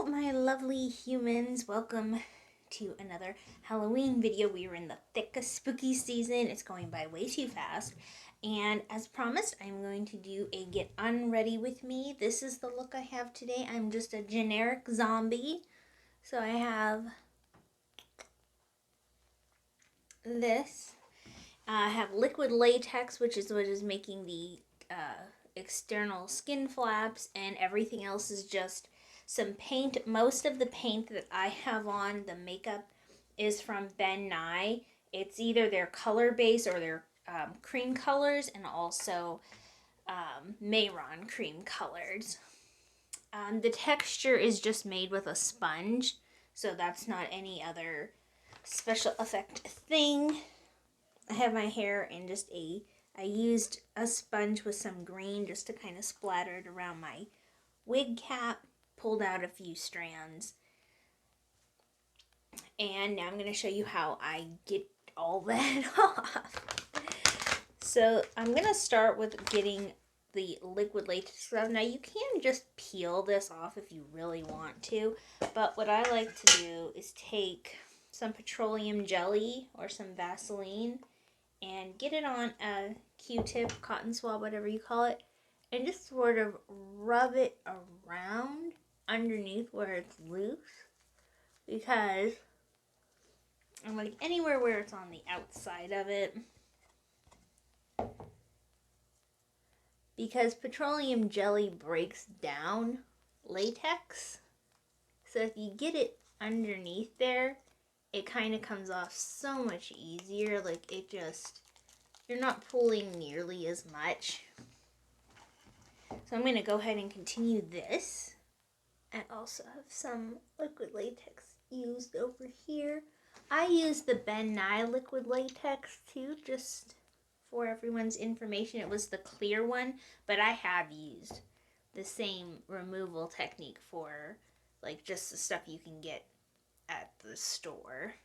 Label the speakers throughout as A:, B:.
A: Hello, my lovely humans. Welcome to another Halloween video. We are in the thick of spooky season. It's going by way too fast. And as promised, I'm going to do a get unready with me. This is the look I have today. I'm just a generic zombie. So I have this. I have liquid latex, which is what is making the external skin flaps, and everything else is just some paint. Most of the paint that I have on, the makeup, is from Ben Nye. It's either their color base or their cream colors, and also Mehron Cream Colors. The texture is just made with a sponge, so that's not any other special effect thing. I have my hair in I used a sponge with some green just to kind of splatter it around my wig cap, pulled out a few strands. And now I'm going to show you how I get all that off. So I'm going to start with getting the liquid latex stuff. Now you can just peel this off if you really want to, but what I like to do is take some petroleum jelly or some Vaseline and get it on a Q-tip, cotton swab, whatever you call it, and just sort of rub it around underneath where it's loose, because I'm like anywhere where it's on the outside of it, because petroleum jelly breaks down latex. So if you get it underneath there, it kind of comes off so much easier. Like you're not pulling nearly as much. So I'm going to go ahead and continue this. I also have some liquid latex used over here. I use the Ben Nye liquid latex too, just for everyone's information. It was the clear one, but I have used the same removal technique for like just the stuff you can get at the store.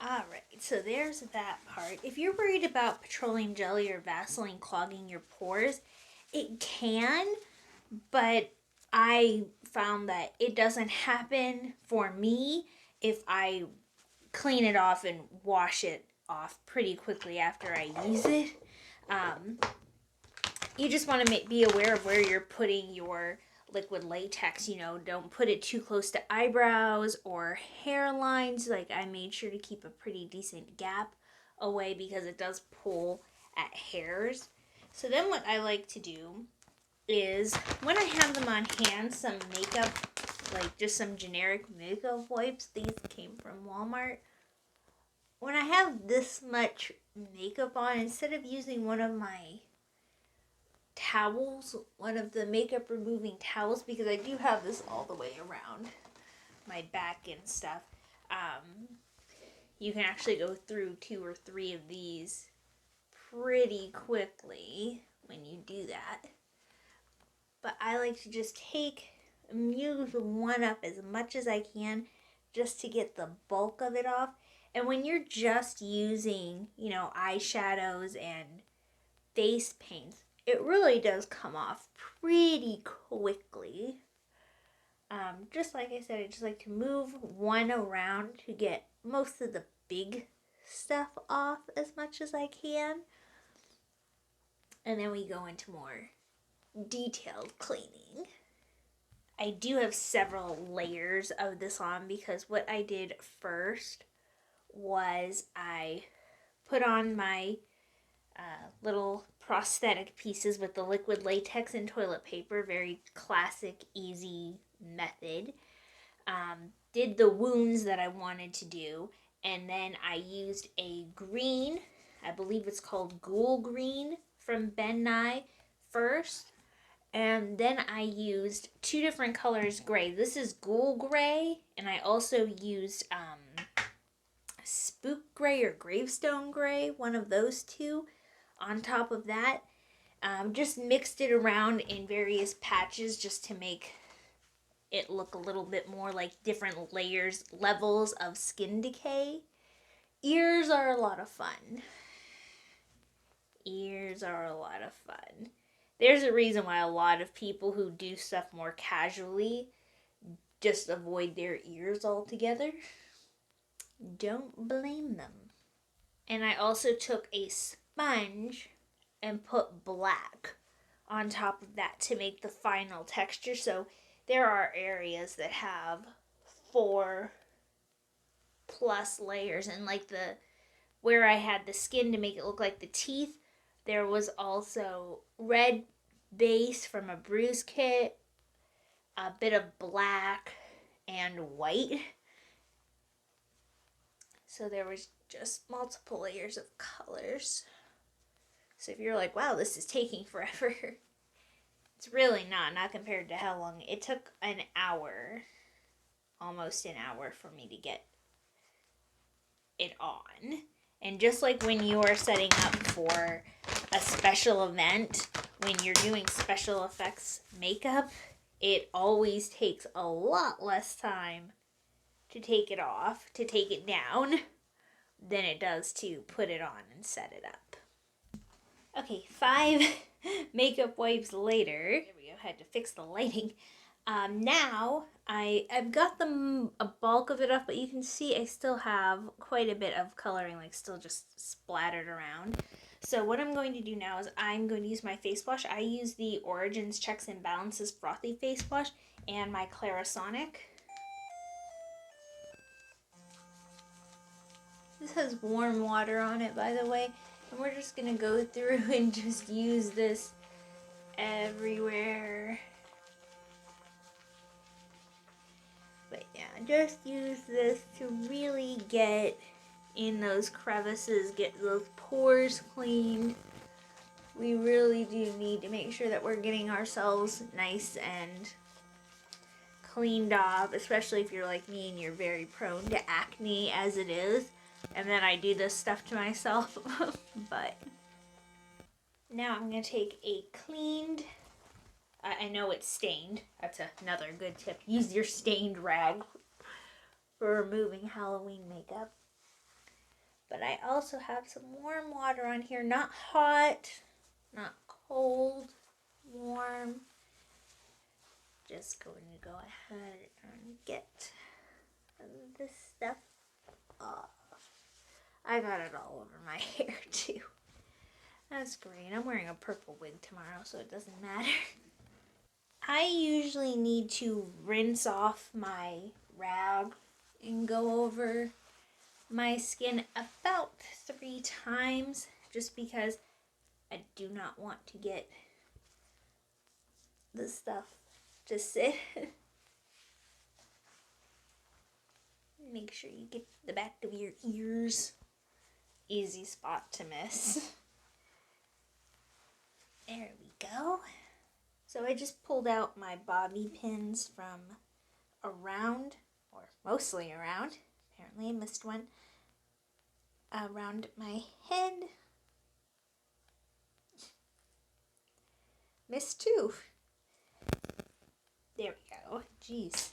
A: Alright, so there's that part. If you're worried about petroleum jelly or Vaseline clogging your pores, it can, but I found that it doesn't happen for me if I clean it off and wash it off pretty quickly after I use it. You just want to be aware of where you're putting your liquid latex. Don't put it too close to eyebrows or hairlines. Like, I made sure to keep a pretty decent gap away because it does pull at hairs. So then what I like to do is, when I have them on hand, some makeup, like just some generic makeup wipes. These came from Walmart. When I have this much makeup on, instead of using one of my towels, one of the makeup removing towels, because I do have this all the way around my back and stuff, you can actually go through 2 or 3 of these pretty quickly when you do that. But I like to just use one up as much as I can just to get the bulk of it off. And when you're just using, eyeshadows and face paints, it really does come off pretty quickly. Just like I said, I just like to move one around to get most of the big stuff off as much as I can. And then we go into more detailed cleaning. I do have several layers of this on, because what I did first was I put on my little prosthetic pieces with the liquid latex and toilet paper. Very classic, easy method. Did the wounds that I wanted to do, and then I used a green, I believe it's called Ghoul green from Ben Nye first, and then I used 2 different colors gray. This is Ghoul gray, and I also used Spook gray or Gravestone gray, one of those 2 on top of that. Just mixed it around in various patches just to make it look a little bit more like different levels of skin decay. Ears are a lot of fun. There's a reason why a lot of people who do stuff more casually just avoid their ears altogether. Don't blame them. And I also took a sponge and put black on top of that to make the final texture. So there are areas that have 4+ layers, and like the where I had the skin to make it look like the teeth, there was also red base from a bruise kit, a bit of black, and white. So there was just multiple layers of colors. So if you're like, wow, this is taking forever, it's really not compared to how long it took. An hour, almost an hour for me to get it on. And just like when you are setting up for a special event, when you're doing special effects makeup, it always takes a lot less time to take it off, to take it down, than it does to put it on and set it up. Okay, 5 makeup wipes later. There we go, had to fix the lighting. Now, I've got a bulk of it off, but you can see I still have quite a bit of coloring, like still just splattered around. So what I'm going to do now is I'm going to use my face wash. I use the Origins Checks and Balances Frothy Face Wash and my Clarisonic. This has warm water on it, by the way. And we're just going to go through and just use this everywhere. But yeah, just use this to really get in those crevices, get those pores cleaned. We really do need to make sure that we're getting ourselves nice and cleaned off, especially if you're like me and you're very prone to acne as it is. And then I do this stuff to myself. But now I'm going to take a cleaned, I know it's stained. That's another good tip. Use your stained rag for removing Halloween makeup. But I also have some warm water on here. Not hot, not cold, warm. Just going to go ahead and get this stuff off. I got it all over my hair too. That's great. I'm wearing a purple wig tomorrow, so it doesn't matter. I usually need to rinse off my rag and go over my skin about 3 times, just because I do not want to get the stuff to sit. Make sure you get the back of your ears. Easy spot to miss. There we go. So I just pulled out my bobby pins from around, or mostly around, apparently I missed one, around my head. Missed 2. There we go. Jeez.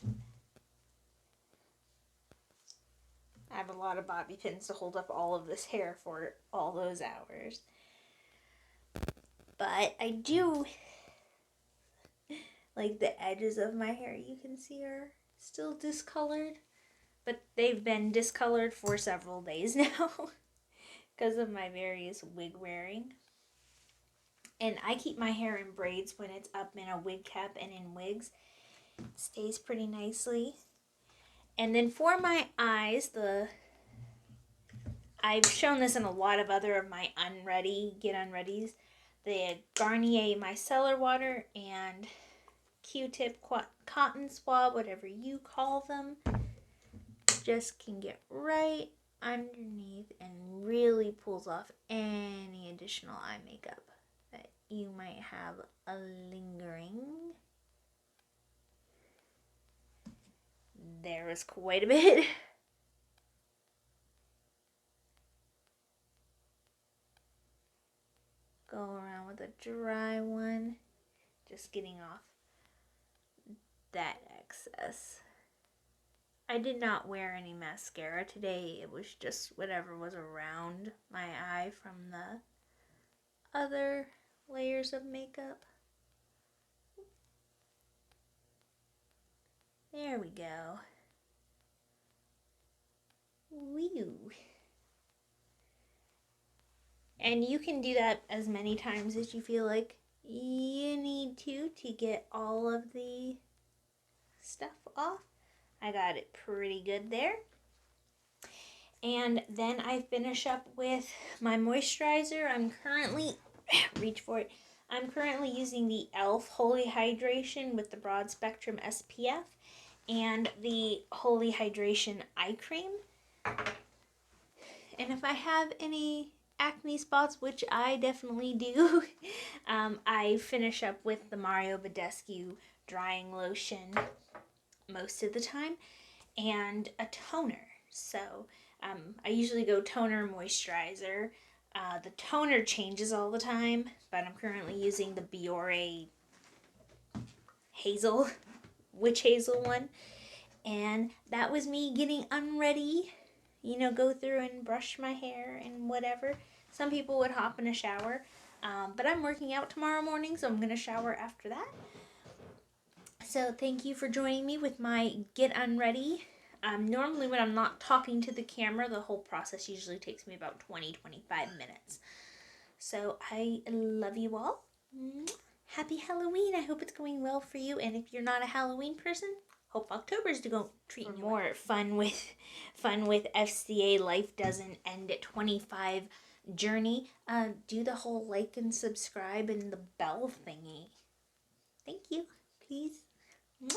A: I have a lot of bobby pins to hold up all of this hair for all those hours. But I do, like the edges of my hair you can see are still discolored. But they've been discolored for several days now because of my various wig wearing. And I keep my hair in braids when it's up in a wig cap and in wigs. It stays pretty nicely. And then for my eyes, I've shown this in a lot of other of my Get Unreadies. The Garnier Micellar Water and Q-tip cotton swab, whatever you call them, just can get right underneath and really pulls off any additional eye makeup that you might have lingering. There was quite a bit. Go around with a dry one, just getting off that excess. I did not wear any mascara today. It was just whatever was around my eye from the other layers of makeup. There we go. Woo. And you can do that as many times as you feel like you need to get all of the stuff off. I got it pretty good there. And then I finish up with my moisturizer. I'm currently, reach for it, I'm currently using the e.l.f. Holy Hydration with the Broad Spectrum SPF and the Holy Hydration Eye Cream. And if I have any acne spots, which I definitely do, I finish up with the Mario Badescu drying lotion most of the time and a toner. So I usually go toner, moisturizer. The toner changes all the time, but I'm currently using the Biore Hazel, Witch Hazel one. And that was me getting unready. You know, go through and brush my hair and whatever. Some people would hop in a shower, but I'm working out tomorrow morning, so I'm going to shower after that. So thank you for joining me with my Get Unready. Normally when I'm not talking to the camera, the whole process usually takes me about 20-25 minutes. So I love you all. Happy Halloween. I hope it's going well for you. And if you're not a Halloween person, hope October's to go treat you more well. fun with FCA Life Doesn't End at 25 journey. Do the whole like and subscribe and the bell thingy. Thank you. Peace. Mwah.